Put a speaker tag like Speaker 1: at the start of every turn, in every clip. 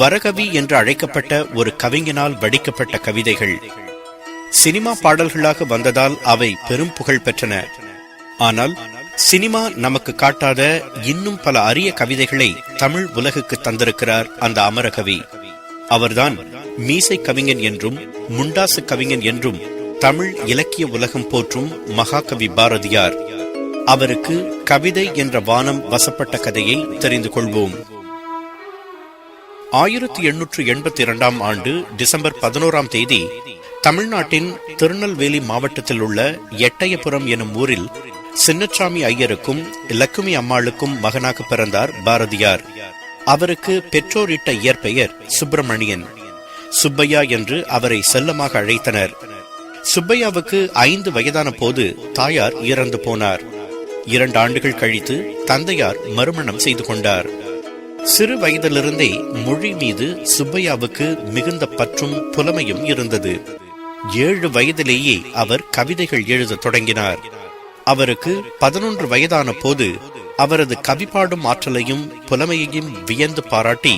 Speaker 1: வரகவி என்று அழைக்கப்பட்ட ஒரு கவிஞனால் வடிக்கப்பட்ட கவிதைகள் சினிமா பாடல்களாக வந்ததால் அவை பெரும் புகழ் பெற்றன. ஆனால் சினிமா நமக்கு காட்டாத இன்னும் பல அரிய கவிதைகளை தமிழ் உலகுக்கு தந்திருக்கிறார் அந்த அமரகவி. அவர்தான் மீசை கவிஞன் என்றும் முண்டாசு கவிஞன் என்றும் தமிழ் இலக்கிய உலகம் போற்றும் மகாகவி பாரதியார். அவருக்கு கவிதை என்ற வானம் வசப்பட்ட கதையை தெரிந்து கொள்வோம். 1882 ஆண்டு டிசம்பர் 11 தமிழ்நாட்டின் திருநெல்வேலி மாவட்டத்தில் உள்ள எட்டயபுரம் எனும் ஊரில் சின்னசாமி ஐயருக்கும் லக்குமி அம்மாளுக்கும் மகனாக பிறந்தார் பாரதியார். அவருக்கு பெற்றோர் இட்ட இயற்பெயர் சுப்பிரமணியன். சுப்பையா என்று அவரை செல்லமாக அழைத்தனர். சுப்பையாவுக்கு 5 வயதான போது தாயார் இறந்து போனார். 2 ஆண்டுகள் கழித்து தந்தையார் மறுமணம் செய்து கொண்டார். சிறு வயதிலிருந்தே மொழி மீது சுப்பையாவுக்கு மிகுந்த பற்றும் புலமையும் இருந்தது. 7 வயதிலேயே அவர் கவிதைகள் எழுத தொடங்கினார். அவருக்கு 11 வயதான போது அவரது கவி பாடும் ஆற்றலையும் புலமையையும் வியந்து பாராட்டி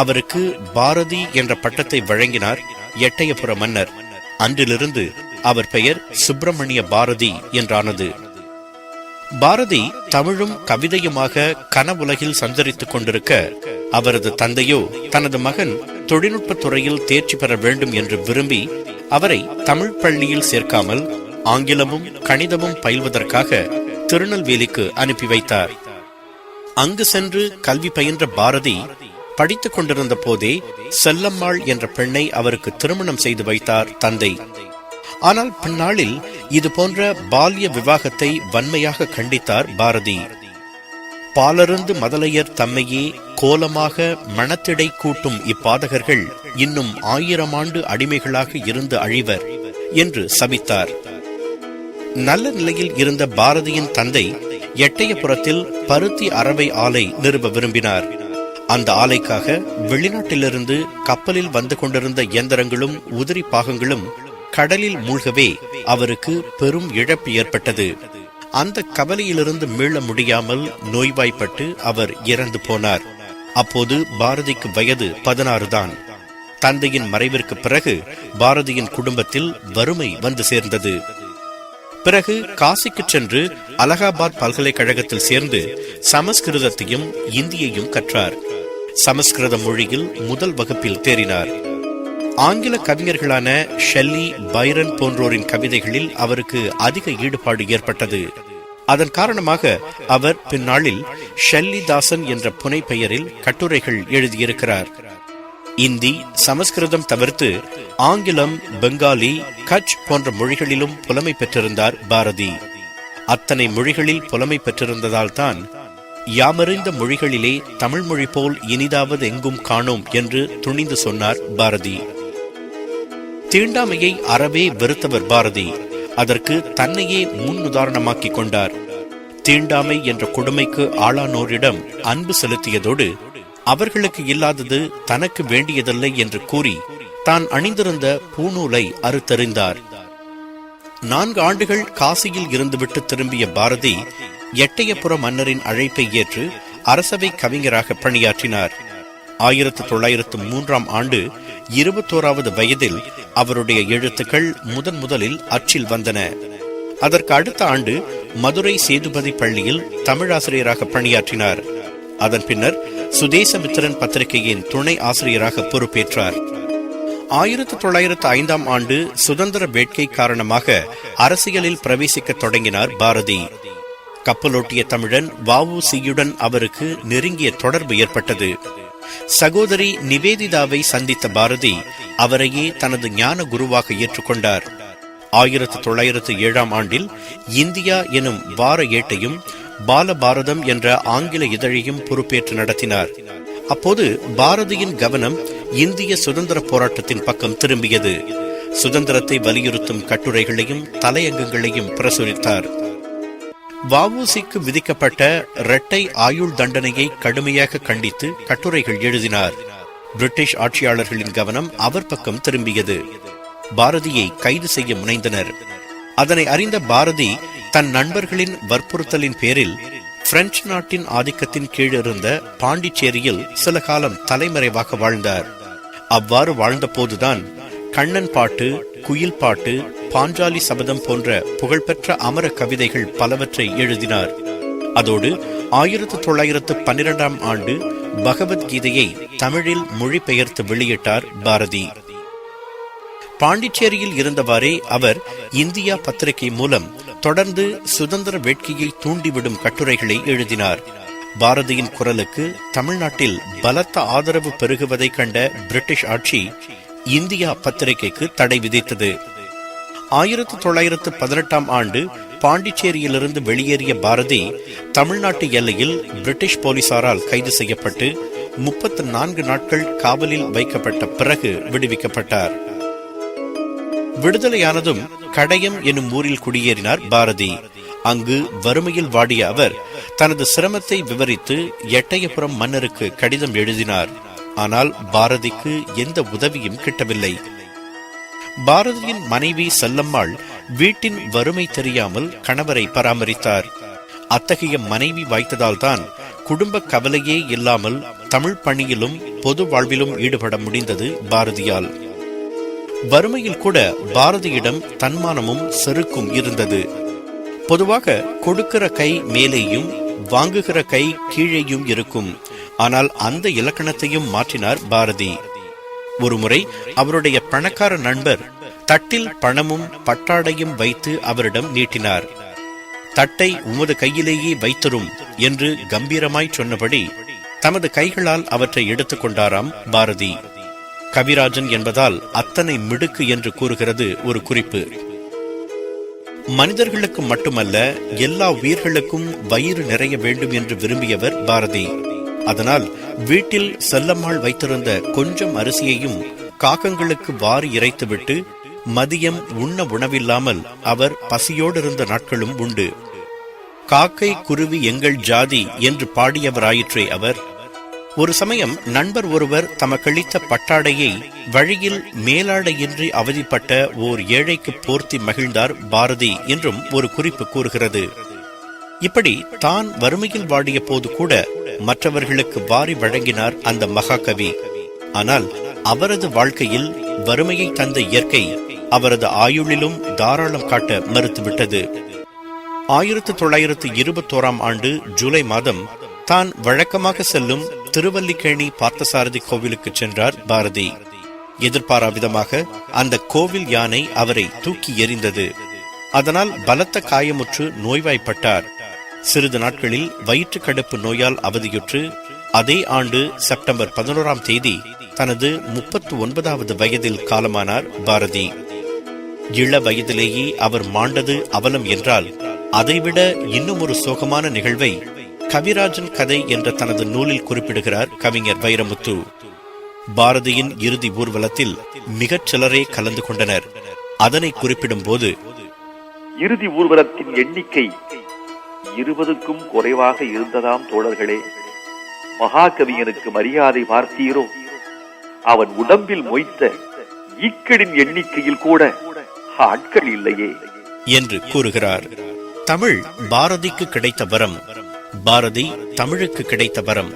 Speaker 1: அவருக்கு பாரதி என்ற பட்டத்தை வழங்கினார் எட்டயபுர மன்னர். அன்றிலிருந்து அவர் பெயர் சுப்பிரமணிய பாரதி என்றானது. பாரதி தமிழும் கவிதையுமாக கனவுலகில் சஞ்சரித்துக் கொண்டிருக்க அவரது தந்தையோ தனது மகன் தொழில்நுட்பத் துறையில் தேர்ச்சி பெற வேண்டும் என்று விரும்பி அவரை தமிழ் பள்ளியில் சேர்க்காமல் ஆங்கிலமும் கணிதமும் பயில்வதற்காக திருநெல்வேலிக்கு அனுப்பி வைத்தார். அங்கு சென்று கல்வி பயின்ற பாரதி படித்துக் கொண்டிருந்த போதே செல்லம்மாள் என்ற பெண்ணை அவருக்கு திருமணம் செய்து வைத்தார் தந்தை. ஆனால் பின்னாளில் இது போன்ற பால்ய விவாகத்தை வன்மையாக கண்டித்தார் பாரதி. பாலருந்து மதலையர் தம்மையே கோலமாக மனத்திடை கூட்டும் இப்பாதகர்கள் இன்னும் 1000 ஆண்டு அடிமைகளாக இருந்து அழிவர் என்று சபித்தார். நல்ல நிலையில் இருந்த பாரதியின் தந்தை எட்டயபுரத்தில் பருத்தி அரவை ஆலை நிறுவ விரும்பினார். அந்த ஆலைக்காக வெளிநாட்டிலிருந்து கப்பலில் வந்து கொண்டிருந்த இயந்திரங்களும் உதிரி பாகங்களும் கடலில் மூழ்கவே அவருக்கு பெரும் இழப்பு ஏற்பட்டது. அந்த கவலையிலிருந்து மீள முடியாமல் நோய்வாய்ப்பட்டு அவர் இறந்து போனார். அப்போது பாரதிக்கு வயது 16 தான். தந்தையின் மறைவிற்கு பிறகு பாரதியின் குடும்பத்தில் வறுமை வந்து சேர்ந்தது. பிறகு காசிக்கு சென்று அலகாபாத் பல்கலைக்கழகத்தில் சேர்ந்து சமஸ்கிருதத்தையும் இந்தியையும் கற்றார். சமஸ்கிருத மொழியில் முதல் வகுப்பில் தேறினார். ஆங்கில கவிஞர்களான ஷெல்லி, பைரன் போன்றோரின் கவிதைகளில் அவருக்கு அதிக ஈடுபாடு ஏற்பட்டது. அதன் காரணமாக அவர் பின்னாளில் ஷெல்லிதாசன் என்ற புனை பெயரில் கட்டுரைகள் எழுதியிருக்கிறார். இந்தி, சமஸ்கிருதம் தவிர்த்து ஆங்கிலம், பெங்காலி, கட்ச் போன்ற மொழிகளிலும் புலமை பெற்றிருந்தார் பாரதி. அத்தனை மொழிகளில் புலமை பெற்றிருந்ததால் தான் யாமறிந்த மொழிகளிலே தமிழ் மொழி போல் இனிதாவது எங்கும் காணோம் என்று துணிந்து சொன்னார் பாரதி. தீண்டாமையை அறவே வெறுத்தவர் பாரதி. அதற்கு தன்னையே முன் உதாரணமாக்கிக் கொண்டார். தீண்டாமை என்ற கொடுமைக்கு ஆளானோரிடம் அன்பு செலுத்தியதோடு அவர்களுக்கு இல்லாதது தனக்கு வேண்டியதில்லை என்று கூறி தான் அணிந்திருந்த பூநூலை அறுத்தறிந்தார். 4 ஆண்டுகள் காசியில் இருந்துவிட்டு திரும்பிய பாரதி எட்டயபுர மன்னரின் அழைப்பை ஏற்று அரசவை கவிஞராக பணியாற்றினார். 1903 ஆண்டு 21வது வயதில் அவருடைய எழுத்துக்கள் முதலில் அச்சில் வந்தன. அதற்கு அடுத்த ஆண்டு மதுரை சேதுபதி பள்ளியில் தமிழாசிரியராக பணியாற்றினார். அதன் பின்னர் சுதேசமித்திரன் பத்திரிகையின் துணை ஆசிரியராக பொறுப்பேற்றார். 1905 ஆண்டு சுதந்திர வேட்கை காரணமாக அரசியலில் பிரவேசிக்க தொடங்கினார் பாரதி. கப்பலோட்டிய தமிழன் வ.உ.சி.யுடன் அவருக்கு நெருங்கிய தொடர்பு ஏற்பட்டது. சகோதரி நிவேதிதாவை சந்தித்த பாரதி அவரையே தனது ஞான குருவாக ஏற்றுக்கொண்டார். 1907 ஆண்டில் இந்தியா எனும் வார ஏட்டையும் பாலபாரதம் என்ற ஆங்கில இதழையும் பொறுப்பேற்று நடத்தினார். அப்போது பாரதியின் கவனம் இந்திய சுதந்திர போராட்டத்தின் பக்கம் திரும்பியது. சுதந்திரத்தை வலியுறுத்தும் கட்டுரைகளையும் தலையங்கங்களையும் பிரசுரித்தார். வ.உ.சி.க்கு விதிக்கப்பட்ட இரட்டை ஆயுள் தண்டனையை கடுமையாக கண்டித்து கட்டுரைகள் எழுதினார். பிரிட்டிஷ் ஆட்சியாளர்களின் கவனம் அவர் பக்கம் திரும்பியது. பாரதியை கைது செய்ய முனைந்தனர். அதனை அறிந்த பாரதி தன் நண்பர்களின் வற்புறுத்தலின் பேரில் பிரெஞ்சு நாட்டின் ஆதிக்கத்தின் கீழ் இருந்த பாண்டிச்சேரியில் சில காலம் தலைமறைவாக வாழ்ந்தார். அவ்வாறு வாழ்ந்த போதுதான் கண்ணன் பாட்டு, குயில் பாட்டு, பாஞ்சாலி சபதம் போன்ற புகழ்பெற்ற அமர கவிதைகள் பலவற்றை எழுதினார். அதோடு 1912ஆம் ஆண்டு பகவத்கீதையை தமிழில் மொழிபெயர்த்து வெளியிட்டார் பாரதி. பாண்டிச்சேரியில் இருந்தவாறே அவர் இந்தியா பத்திரிகை மூலம் தொடர்ந்து சுதந்திர வேட்கையை தூண்டிவிடும் கட்டுரைகளை எழுதினார். பாரதியின் குரலுக்கு தமிழ்நாட்டில் பலத்த ஆதரவு பெருகுவதை கண்ட பிரிட்டிஷ் ஆட்சி இந்தியா பத்திரிகைக்கு தடை விதித்தது. 1918ஆம் ஆண்டு பாண்டிச்சேரியிலிருந்து வெளியேறிய பாரதி தமிழ்நாட்டு எல்லையில் பிரிட்டிஷ் போலீசாரால் கைது செய்யப்பட்டு 34 நாட்கள் காவலில் வைக்கப்பட்ட பிறகு விடுவிக்கப்பட்டார். விடுதலையானதும் கடையம் எனும் ஊரில் குடியேறினார் பாரதி. அங்கு வறுமையில் வாடிய அவர் தனது சிரமத்தை விவரித்து எட்டயபுரம் மன்னருக்கு கடிதம் எழுதினார். ஆனால் பாரதிக்கு எந்த உதவியும் கிட்டவில்லை. பாரதியின் மனைவி செல்லம்மாள் வீட்டின் வறுமை தெரியாமல் கணவரை பராமரித்தார். அத்தகைய மனைவி வாய்த்ததால் தான் குடும்ப கவலையே இல்லாமல் தமிழ் பணியிலும் பொது வாழ்விலும் ஈடுபட முடிந்தது பாரதியால். வறுமையில் கூட பாரதியிடம் தன்மானமும் செருக்கும் இருந்தது. பொதுவாக கொடுக்கிற கை மேலேயும் வாங்குகிற கை கீழேயும் இருக்கும். ஆனால் அந்த இலக்கணத்தையும் மாற்றினார் பாரதி. ஒருமுறை அவருடைய பணக்கார நண்பர் தட்டில் பணமும் பட்டாடையும் வைத்து அவரிடம் நீட்டினார். தட்டை உமது கையிலேயே வைத்தரும் என்று கம்பீரமாய் சொன்னபடி தமது கைகளால் அவற்றை எடுத்துக் கொண்டாராம் பாரதி. கவிராஜன் என்பதால் அத்தனை மிடுக்கு என்று கூறுகிறது ஒரு குறிப்பு. மனிதர்களுக்கு மட்டுமல்ல, எல்லா உயிர்களுக்கும் வயிறு நிறைய வேண்டும் என்று விரும்பியவர் பாரதி. அதனால் வீட்டில் செல்லம்மாள் வைத்திருந்த கொஞ்சம் அரிசியையும் காகங்களுக்கு வாரி இறைத்துவிட்டு மதியம் உண்ண உணவில்லாமல் அவர் பசியோடு இருந்த நாட்களும் உண்டு. காக்கை குருவி எங்கள் ஜாதி என்று பாடியவராயிற்றே அவர். ஒரு சமயம் நண்பர் ஒருவர் தமக்களித்த பட்டாடையை வழியில் மேலாடையின்றி அவதிப்பட்ட ஓர் ஏழைக்கு போர்த்தி மகிழ்ந்தார் பாரதி என்றும் ஒரு குறிப்பு கூறுகிறது. இப்படி தான் வறுமையில் வாடிய போது கூட மற்றவர்களுக்கு வாரி வழங்கினார் அந்த மகாகவி. ஆனால் அவரது வாழ்க்கையில் வறுமையை தந்த இயற்கை அவரது ஆயுளிலும் தாராளம் காட்ட மறுத்துவிட்டது. 1921ஆம் ஆண்டு ஜூலை மாதம் தான் வழக்கமாக செல்லும் திருவல்லிக்கேணி பார்த்தசாரதி கோவிலுக்கு சென்றார் பாரதி. எதிர்பாராவிதமாக அந்த கோவில் யானை அவரை தூக்கி எறிந்தது. அதனால் பலத்த காயமுற்று நோய்வாய்ப்பட்டார். சிறிது நாட்களில் வயிற்று கடுப்பு நோயால் அவதியுற்று அதே ஆண்டு செப்டம்பர் 11ஆம் தேதி தனது 39வது வயதில் காலமானார் பாரதி. இள வயதிலேயே அவர் மாண்டது அவலம் என்றால் அதைவிட இன்னும் ஒரு சோகமான நிகழ்வை கவிராஜன் கதை என்ற தனது நூலில் குறிப்பிடுகிறார் கவிஞர் வைரமுத்து. பாரதியின் இறுதி ஊர்வலத்தில் மிகச் சிலரே கலந்து கொண்டனர். அதனை குறிப்பிடும் போது,
Speaker 2: இறுதி ஊர்வலத்தின் எண்ணிக்கை 20க்கும் குறைவாக இருந்ததாம் தோழர்களே. மகாகவியனுக்கு மரியாதை பார்த்தீரோ? அவன் உடம்பில் மொய்த்த ஈக்களின் எண்ணிக்கையில் கூட ஆட்கள் இல்லையே
Speaker 1: என்று கூறுகிறார். தமிழ் பாரதிக்கு கிடைத்த வரம், பாரதி தமிழுக்கு கிடைத்த வரம்.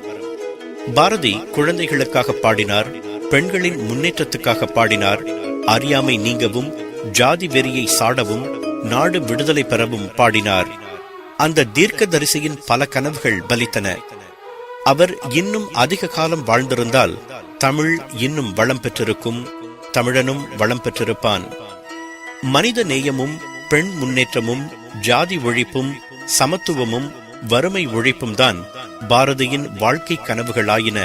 Speaker 1: பாரதி குழந்தைகளுக்காக பாடினார், பெண்களின் முன்னேற்றத்துக்காக பாடினார், அறியாமை நீங்கவும் ஜாதி வெறியை சாடவும் நாடு விடுதலை பெறவும் பாடினார். அந்த தீர்க்கதரிசியின் பல கனவுகள் பலித்தன. அவர் இன்னும் அதிக காலம் வாழ்ந்திருந்தால் தமிழ் இன்னும் வளம் பெற்றிருக்கும், தமிழனும் வளம் பெற்றிருப்பான். மனித நேயமும் பெண் முன்னேற்றமும் ஜாதி ஒழிப்பும் சமத்துவமும் வறுமை ஒழிப்பும் தான் பாரதியின் வாழ்க்கை கனவுகளாயின.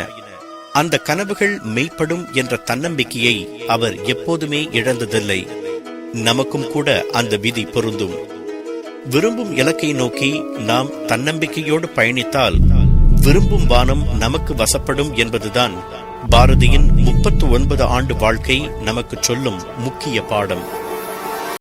Speaker 1: அந்த கனவுகள் மெய்ப்படும் என்ற தன்னம்பிக்கையை அவர் எப்போதுமே இழந்ததில்லை. நமக்கும் கூட அந்த விதி பொருந்தும். விரும்பும் இலக்கை நோக்கி நாம் தன்னம்பிக்கையோடு பயணித்தால் விரும்பும் வானம் நமக்கு வசப்படும் என்பதுதான் பாரதியின் 39 ஆண்டு வாழ்க்கை நமக்கு சொல்லும் முக்கிய பாடம்.